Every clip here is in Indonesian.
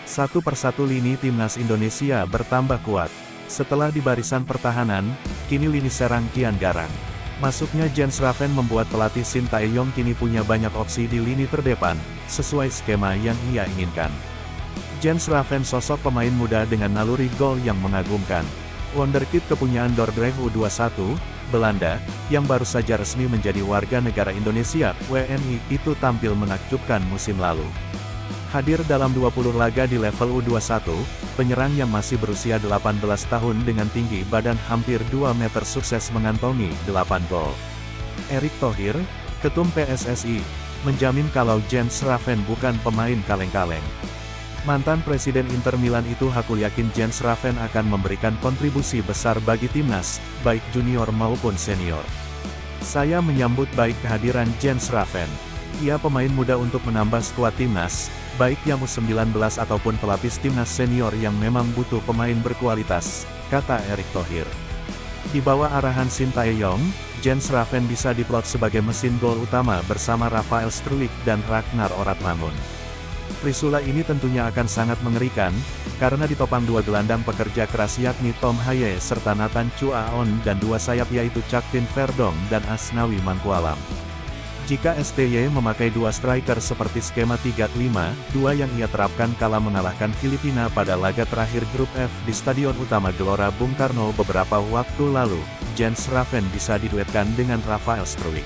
Satu persatu lini timnas Indonesia bertambah kuat. Setelah di barisan pertahanan, kini lini serang kian garang. Masuknya Jens Raven membuat pelatih Shin Tae-yong kini punya banyak opsi di lini terdepan, sesuai skema yang ia inginkan. Jens Raven sosok pemain muda dengan naluri gol yang mengagumkan. Wonderkid kepunyaan Dordrecht U21, Belanda, yang baru saja resmi menjadi warga negara Indonesia, WNI, itu tampil menakjubkan musim lalu. Hadir dalam 20 laga di level U21, penyerang yang masih berusia 18 tahun dengan tinggi badan hampir 2 meter sukses mengantongi 8 gol. Erick Thohir, Ketum PSSI, menjamin kalau Jens Raven bukan pemain kaleng-kaleng. Mantan Presiden Inter Milan itu hakul yakin Jens Raven akan memberikan kontribusi besar bagi timnas, baik junior maupun senior. Saya menyambut baik kehadiran Jens Raven. Ia pemain muda untuk menambah skuad timnas, baik yang U19 ataupun pelapis timnas senior yang memang butuh pemain berkualitas, kata Erick Thohir. Di bawah arahan Shin Tae-yong, Jens Raven bisa diplot sebagai mesin gol utama bersama Rafael Struijk dan Ragnar Oratmangun. Trisula ini tentunya akan sangat mengerikan, karena ditopang dua gelandang pekerja keras yakni Tom Haye serta Nathan Chuaon dan dua sayap yaitu Chakvin Verdong dan Asnawi Mangkualam. Jika STY memakai dua striker seperti skema 3-5-2 yang ia terapkan kala mengalahkan Filipina pada laga terakhir grup F di Stadion Utama Gelora Bung Karno beberapa waktu lalu, Jens Raven bisa diduetkan dengan Rafael Struijk.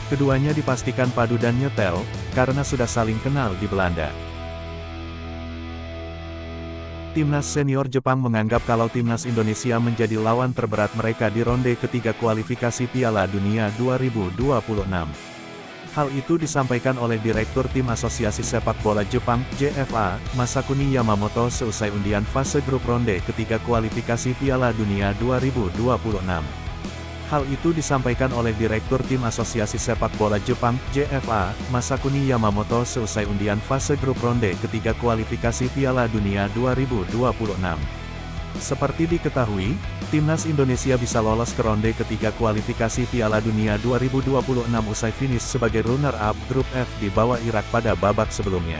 Keduanya dipastikan padu dan nyetel, karena sudah saling kenal di Belanda. Timnas senior Jepang menganggap kalau timnas Indonesia menjadi lawan terberat mereka di ronde ketiga kualifikasi Piala Dunia 2026. Hal itu disampaikan oleh Direktur Tim Asosiasi Sepak Bola Jepang, JFA, Masakuni Yamamoto seusai undian fase grup ronde ketiga kualifikasi Piala Dunia 2026. Hal itu disampaikan oleh Direktur Tim Asosiasi Sepak Bola Jepang, JFA, Masakuni Yamamoto seusai undian fase grup ronde ketiga kualifikasi Piala Dunia 2026. Seperti diketahui, timnas Indonesia bisa lolos ke ronde ketiga kualifikasi Piala Dunia 2026 usai finish sebagai runner-up grup F di bawah Irak pada babak sebelumnya.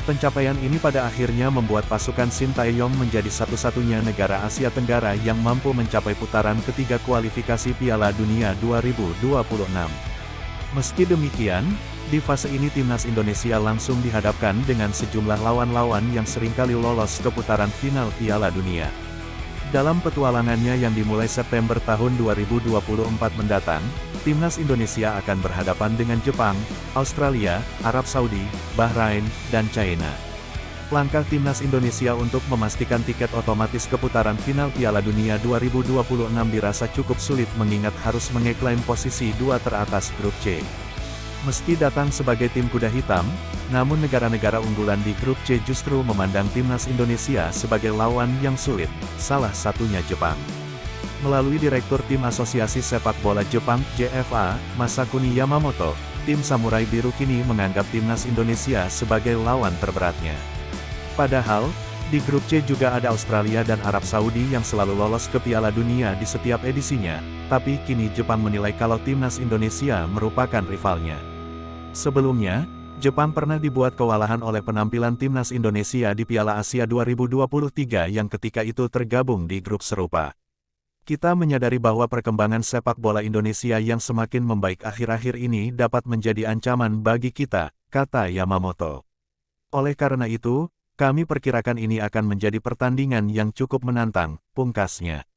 Pencapaian ini pada akhirnya membuat pasukan Shin Tae-yong menjadi satu-satunya negara Asia Tenggara yang mampu mencapai putaran ketiga kualifikasi Piala Dunia 2026. Meski demikian, di fase ini timnas Indonesia langsung dihadapkan dengan sejumlah lawan-lawan yang seringkali lolos ke putaran final Piala Dunia. Dalam petualangannya yang dimulai September tahun 2024 mendatang, timnas Indonesia akan berhadapan dengan Jepang, Australia, Arab Saudi, Bahrain, dan China. Langkah timnas Indonesia untuk memastikan tiket otomatis ke putaran final Piala Dunia 2026 dirasa cukup sulit mengingat harus mengeklaim posisi 2 teratas grup C. Meski datang sebagai tim kuda hitam, namun negara-negara unggulan di grup C justru memandang timnas Indonesia sebagai lawan yang sulit, salah satunya Jepang. Melalui Direktur Tim Asosiasi Sepak Bola Jepang, JFA, Masakuni Yamamoto, tim Samurai Biru kini menganggap timnas Indonesia sebagai lawan terberatnya. Padahal, di grup C juga ada Australia dan Arab Saudi yang selalu lolos ke Piala Dunia di setiap edisinya, tapi kini Jepang menilai kalau timnas Indonesia merupakan rivalnya. Sebelumnya, Jepang pernah dibuat kewalahan oleh penampilan timnas Indonesia di Piala Asia 2023 yang ketika itu tergabung di grup serupa. Kita menyadari bahwa perkembangan sepak bola Indonesia yang semakin membaik akhir-akhir ini dapat menjadi ancaman bagi kita, kata Yamamoto. Oleh karena itu, kami perkirakan ini akan menjadi pertandingan yang cukup menantang, pungkasnya.